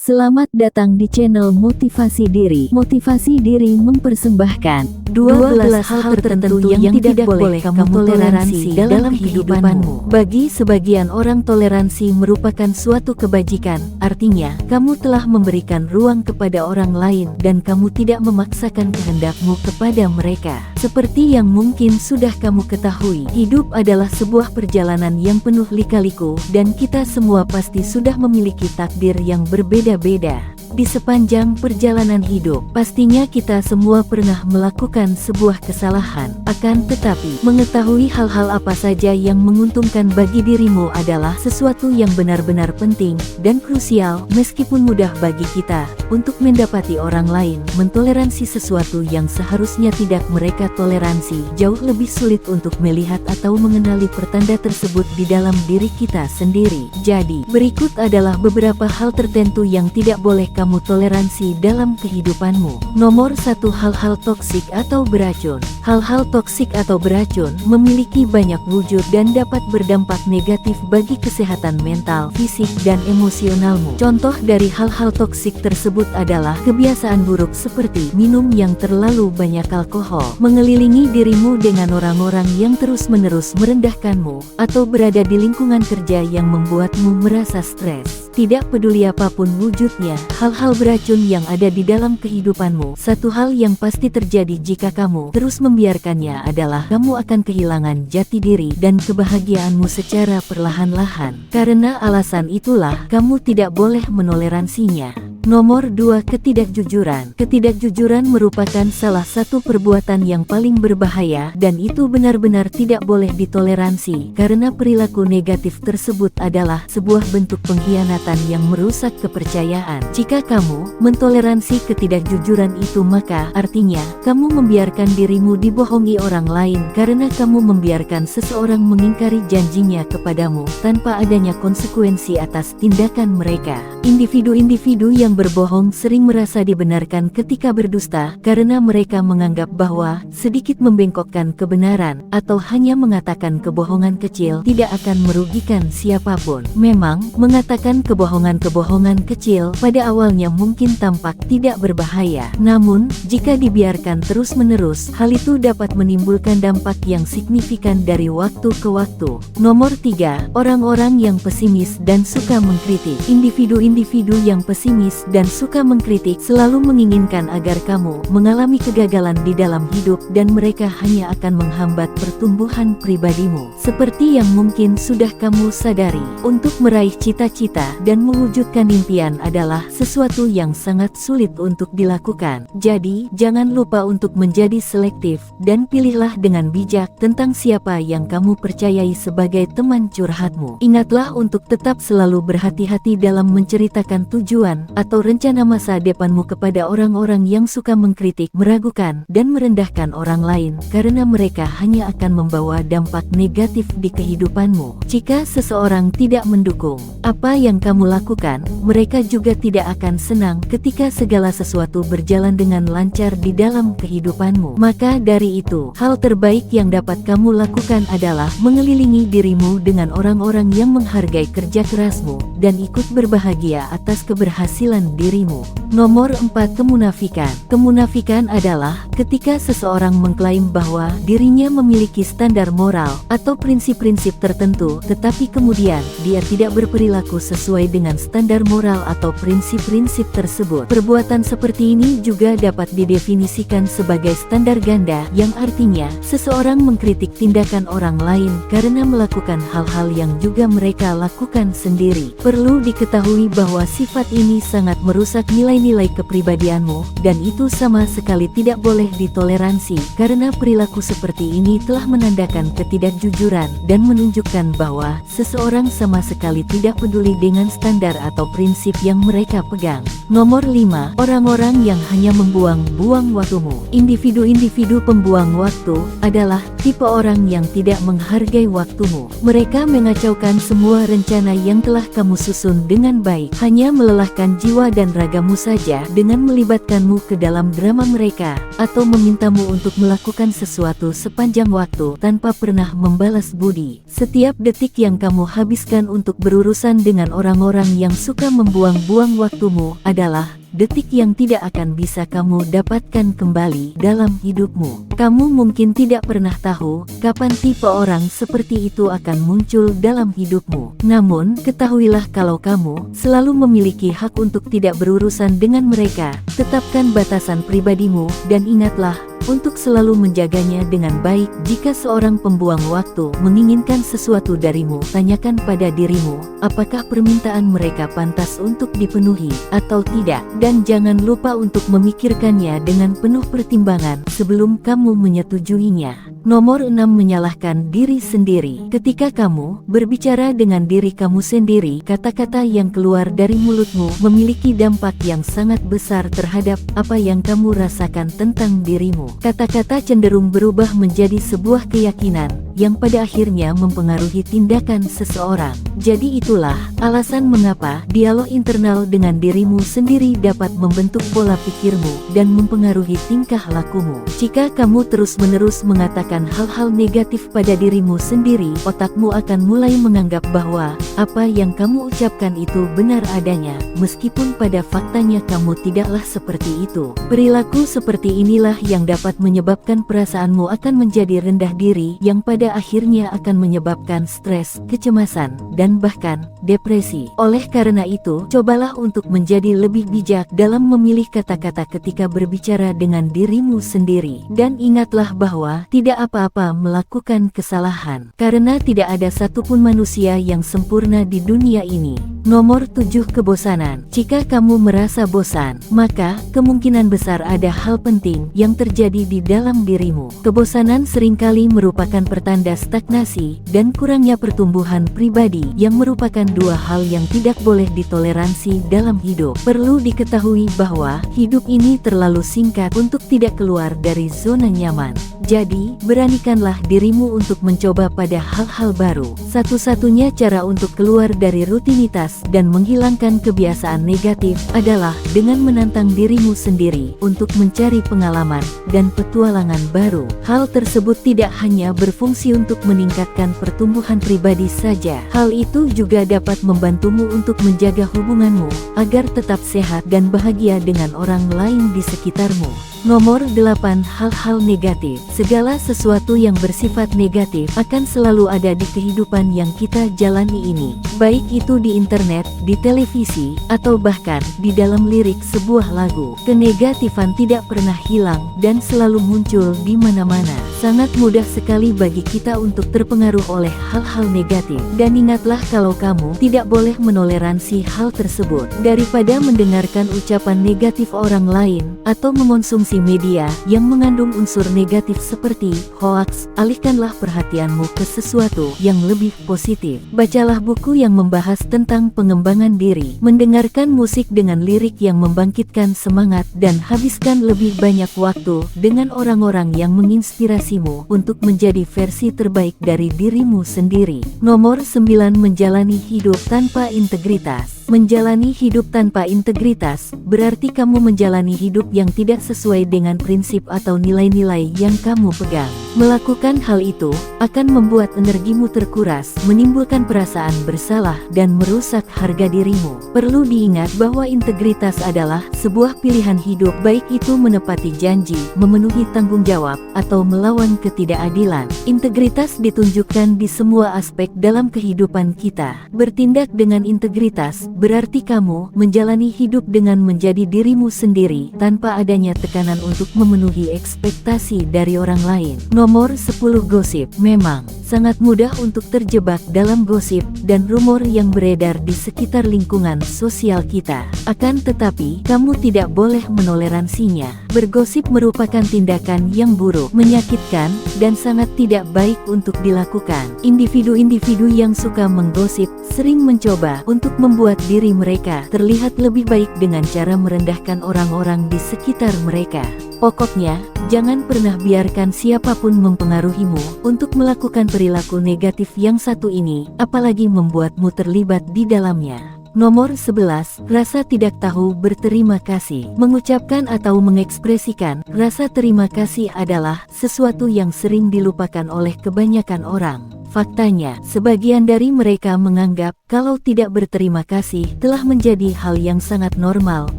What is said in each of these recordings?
Selamat datang di channel Motivasi Diri. Motivasi Diri mempersembahkan 12 hal tertentu yang tidak boleh kamu toleransi dalam kehidupanmu. Bagi sebagian orang, toleransi merupakan suatu kebajikan. Artinya, kamu telah memberikan ruang kepada orang lain dan kamu tidak memaksakan kehendakmu kepada mereka. Seperti yang mungkin sudah kamu ketahui, hidup adalah sebuah perjalanan yang penuh lika-liku dan kita semua pasti sudah memiliki takdir yang berbeda-beda. Di sepanjang perjalanan hidup, pastinya kita semua pernah melakukan sebuah kesalahan. Akan tetapi, mengetahui hal-hal apa saja yang menguntungkan bagi dirimu adalah sesuatu yang benar-benar penting dan krusial. Meskipun mudah bagi kita untuk mendapati orang lain mentoleransi sesuatu yang seharusnya tidak mereka toleransi, jauh lebih sulit untuk melihat atau mengenali pertanda tersebut di dalam diri kita sendiri. Jadi, berikut adalah beberapa hal tertentu yang tidak boleh kamu toleransi dalam kehidupanmu. Nomor 1. Hal-hal toksik atau beracun. Hal-hal toksik atau beracun memiliki banyak wujud dan dapat berdampak negatif bagi kesehatan mental, fisik, dan emosionalmu. Contoh dari hal-hal toksik tersebut adalah kebiasaan buruk seperti minum yang terlalu banyak alkohol, mengelilingi dirimu dengan orang-orang yang terus-menerus merendahkanmu, atau berada di lingkungan kerja yang membuatmu merasa stres. Tidak peduli apapun wujudnya, hal-hal beracun yang ada di dalam kehidupanmu, satu hal yang pasti terjadi jika kamu terus membiarkannya adalah kamu akan kehilangan jati diri dan kebahagiaanmu secara perlahan-lahan. Karena alasan itulah, kamu tidak boleh menoleransinya. Nomor 2. Ketidakjujuran. Ketidakjujuran merupakan salah satu perbuatan yang paling berbahaya dan itu benar-benar tidak boleh ditoleransi karena perilaku negatif tersebut adalah sebuah bentuk pengkhianatan yang merusak kepercayaan. Jika kamu mentoleransi ketidakjujuran itu, maka artinya kamu membiarkan dirimu dibohongi orang lain karena kamu membiarkan seseorang mengingkari janjinya kepadamu tanpa adanya konsekuensi atas tindakan mereka. Individu-individu yang berbohong sering merasa dibenarkan ketika berdusta karena mereka menganggap bahwa sedikit membengkokkan kebenaran atau hanya mengatakan kebohongan kecil tidak akan merugikan siapapun. Memang, mengatakan kebohongan-kebohongan kecil pada awalnya mungkin tampak tidak berbahaya. Namun, jika dibiarkan terus-menerus, hal itu dapat menimbulkan dampak yang signifikan dari waktu ke waktu. Nomor 3. Orang-orang yang pesimis dan suka mengkritik. Individu-individu yang pesimis dan suka mengkritik selalu menginginkan agar kamu mengalami kegagalan di dalam hidup dan mereka hanya akan menghambat pertumbuhan pribadimu. Seperti yang mungkin sudah kamu sadari, untuk meraih cita-cita dan mewujudkan impian adalah sesuatu yang sangat sulit untuk dilakukan. Jadi, jangan lupa untuk menjadi selektif dan pilihlah dengan bijak tentang siapa yang kamu percayai sebagai teman curhatmu. Ingatlah untuk tetap selalu berhati-hati dalam menceritakan tujuan atau rencana masa depanmu kepada orang-orang yang suka mengkritik, meragukan, dan merendahkan orang lain karena mereka hanya akan membawa dampak negatif di kehidupanmu. Jika seseorang tidak mendukung apa yang kamu lakukan, mereka juga tidak akan senang ketika segala sesuatu berjalan dengan lancar di dalam kehidupanmu. Maka dari itu, hal terbaik yang dapat kamu lakukan adalah mengelilingi dirimu dengan orang-orang yang menghargai kerja kerasmu dan ikut berbahagia atas keberhasilan dirimu. Nomor 4. Kemunafikan. Kemunafikan adalah ketika seseorang mengklaim bahwa dirinya memiliki standar moral atau prinsip-prinsip tertentu, tetapi kemudian dia tidak berperilaku sesuai dengan standar moral atau prinsip-prinsip tersebut. Perbuatan seperti ini juga dapat didefinisikan sebagai standar ganda, yang artinya seseorang mengkritik tindakan orang lain karena melakukan hal-hal yang juga mereka lakukan sendiri. Perlu diketahui bahwa sifat ini sangat merusak nilai-nilai kepribadianmu dan itu sama sekali tidak boleh ditoleransi karena perilaku seperti ini telah menandakan ketidakjujuran dan menunjukkan bahwa seseorang sama sekali tidak peduli dengan standar atau prinsip yang mereka pegang. Nomor 5. Orang-orang yang hanya membuang-buang waktumu. Individu-individu pembuang waktu adalah tipe orang yang tidak menghargai waktumu. Mereka mengacaukan semua rencana yang telah kamu susun dengan baik, hanya melelahkan jiwa jiwa dan ragamu saja dengan melibatkanmu ke dalam drama mereka, atau memintamu untuk melakukan sesuatu sepanjang waktu tanpa pernah membalas budi. Setiap detik yang kamu habiskan untuk berurusan dengan orang-orang yang suka membuang-buang waktumu adalah detik yang tidak akan bisa kamu dapatkan kembali dalam hidupmu. Kamu mungkin tidak pernah tahu kapan tipe orang seperti itu akan muncul dalam hidupmu. Namun, ketahuilah kalau kamu selalu memiliki hak untuk tidak berurusan dengan mereka. Tetapkan batasan pribadimu dan ingatlah untuk selalu menjaganya dengan baik. Jika seorang pembuang waktu menginginkan sesuatu darimu, tanyakan pada dirimu, apakah permintaan mereka pantas untuk dipenuhi atau tidak, dan jangan lupa untuk memikirkannya dengan penuh pertimbangan sebelum kamu menyetujuinya. Nomor 6. Menyalahkan diri sendiri. Ketika kamu berbicara dengan diri kamu sendiri, kata-kata yang keluar dari mulutmu memiliki dampak yang sangat besar terhadap apa yang kamu rasakan tentang dirimu. Kata-kata cenderung berubah menjadi sebuah keyakinan yang pada akhirnya mempengaruhi tindakan seseorang. Jadi itulah alasan mengapa dialog internal dengan dirimu sendiri dapat membentuk pola pikirmu dan mempengaruhi tingkah lakumu. Jika kamu terus-menerus mengatakan hal-hal negatif pada dirimu sendiri, otakmu akan mulai menganggap bahwa apa yang kamu ucapkan itu benar adanya, meskipun pada faktanya kamu tidaklah seperti itu. Perilaku seperti inilah yang dapat menyebabkan perasaanmu akan menjadi rendah diri, yang pada akhirnya akan menyebabkan stres, kecemasan, dan bahkan depresi. Oleh karena itu, cobalah untuk menjadi lebih bijak dalam memilih kata-kata ketika berbicara dengan dirimu sendiri. Dan ingatlah bahwa tidak apa-apa melakukan kesalahan, karena tidak ada satupun manusia yang sempurna di dunia ini. Nomor 7. Kebosanan. Jika kamu merasa bosan, maka kemungkinan besar ada hal penting yang terjadi di dalam dirimu. Kebosanan seringkali merupakan pertanda stagnasi dan kurangnya pertumbuhan pribadi, yang merupakan dua hal yang tidak boleh ditoleransi dalam hidup. Perlu diketahui bahwa hidup ini terlalu singkat untuk tidak keluar dari zona nyaman. Jadi, beranikanlah dirimu untuk mencoba pada hal-hal baru. Satu-satunya cara untuk keluar dari rutinitas dan menghilangkan kebiasaan negatif adalah dengan menantang dirimu sendiri untuk mencari pengalaman dan petualangan baru. Hal tersebut tidak hanya berfungsi untuk meningkatkan pertumbuhan pribadi saja. Hal itu juga dapat membantumu untuk menjaga hubunganmu agar tetap sehat dan bahagia dengan orang lain di sekitarmu. Nomor 8. Hal-hal negatif. Segala sesuatu yang bersifat negatif akan selalu ada di kehidupan yang kita jalani ini, baik itu di internet, di televisi, atau bahkan di dalam lirik sebuah lagu. Kenegatifan tidak pernah hilang dan selalu muncul di mana-mana. Sangat mudah sekali bagi kita untuk terpengaruh oleh hal-hal negatif. Dan ingatlah kalau kamu tidak boleh menoleransi hal tersebut. Daripada mendengarkan ucapan negatif orang lain atau mengonsumsi media yang mengandung unsur negatif seperti hoaks, alihkanlah perhatianmu ke sesuatu yang lebih positif. Bacalah buku yang membahas tentang pengembangan diri, mendengarkan musik dengan lirik yang membangkitkan semangat, dan habiskan lebih banyak waktu dengan orang-orang yang menginspirasimu untuk menjadi versi terbaik dari dirimu sendiri. Nomor 9. Menjalani hidup tanpa integritas. Menjalani hidup tanpa integritas berarti kamu menjalani hidup yang tidak sesuai dengan prinsip atau nilai-nilai yang kamu pegang. Melakukan hal itu akan membuat energimu terkuras, menimbulkan perasaan bersalah, dan merusak harga dirimu. Perlu diingat bahwa integritas adalah sebuah pilihan hidup, baik itu menepati janji, memenuhi tanggung jawab, atau melawan ketidakadilan. Integritas ditunjukkan di semua aspek dalam kehidupan kita. Bertindak dengan integritas berarti kamu menjalani hidup dengan menjadi dirimu sendiri tanpa adanya tekanan untuk memenuhi ekspektasi dari orang lain. Nomor 10. Gosip. Memang sangat mudah untuk terjebak dalam gosip dan rumor yang beredar di sekitar lingkungan sosial kita. Akan tetapi, kamu tidak boleh menoleransinya. Bergosip merupakan tindakan yang buruk, menyakitkan, dan sangat tidak baik untuk dilakukan. Individu-individu yang suka menggosip sering mencoba untuk membuat diri mereka terlihat lebih baik dengan cara merendahkan orang-orang di sekitar mereka. Pokoknya, jangan pernah biarkan siapapun mempengaruhimu untuk melakukan perilaku negatif yang satu ini, apalagi membuatmu terlibat di dalamnya. Nomor 11, rasa tidak tahu berterima kasih. Mengucapkan atau mengekspresikan rasa terima kasih adalah sesuatu yang sering dilupakan oleh kebanyakan orang. Faktanya, sebagian dari mereka menganggap kalau tidak berterima kasih telah menjadi hal yang sangat normal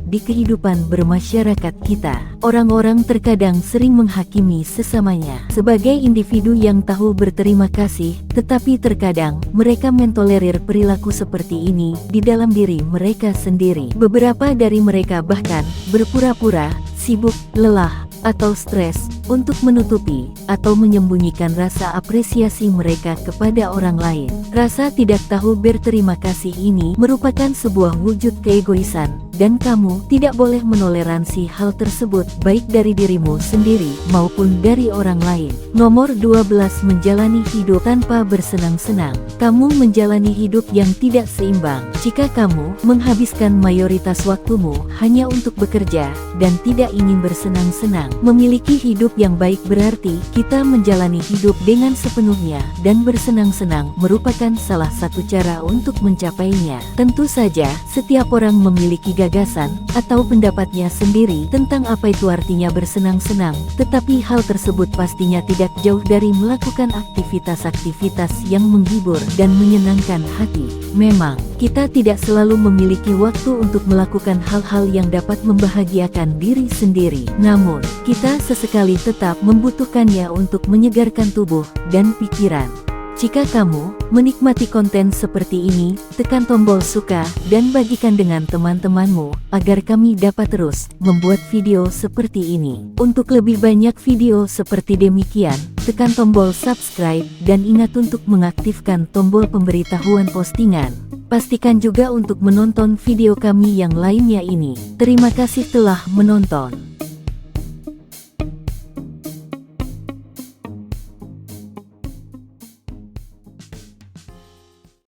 di kehidupan bermasyarakat kita. Orang-orang terkadang sering menghakimi sesamanya sebagai individu yang tahu berterima kasih, tetapi terkadang mereka mentolerir perilaku seperti ini di dalam diri mereka sendiri. Beberapa dari mereka bahkan berpura-pura sibuk, lelah, atau stres untuk menutupi atau menyembunyikan rasa apresiasi mereka kepada orang lain. Rasa tidak tahu berterima kasih ini merupakan sebuah wujud keegoisan, dan kamu tidak boleh menoleransi hal tersebut baik dari dirimu sendiri maupun dari orang lain. Nomor 12, menjalani hidup tanpa bersenang-senang. Kamu menjalani hidup yang tidak seimbang jika kamu menghabiskan mayoritas waktumu hanya untuk bekerja dan tidak ingin bersenang-senang. Memiliki hidup yang baik berarti kita menjalani hidup dengan sepenuhnya, dan bersenang-senang merupakan salah satu cara untuk mencapainya. Tentu saja, setiap orang memiliki gagasan atau pendapatnya sendiri tentang apa itu artinya bersenang-senang, tetapi hal tersebut pastinya tidak jauh dari melakukan aktivitas-aktivitas yang menghibur dan menyenangkan hati. Memang, kita tidak selalu memiliki waktu untuk melakukan hal-hal yang dapat membahagiakan diri sendiri. Namun, kita sesekali tetap membutuhkannya untuk menyegarkan tubuh dan pikiran. Jika kamu menikmati konten seperti ini, tekan tombol suka dan bagikan dengan teman-temanmu agar kami dapat terus membuat video seperti ini. Untuk lebih banyak video seperti demikian, tekan tombol subscribe dan ingat untuk mengaktifkan tombol pemberitahuan postingan. Pastikan juga untuk menonton video kami yang lainnya ini. Terima kasih telah menonton.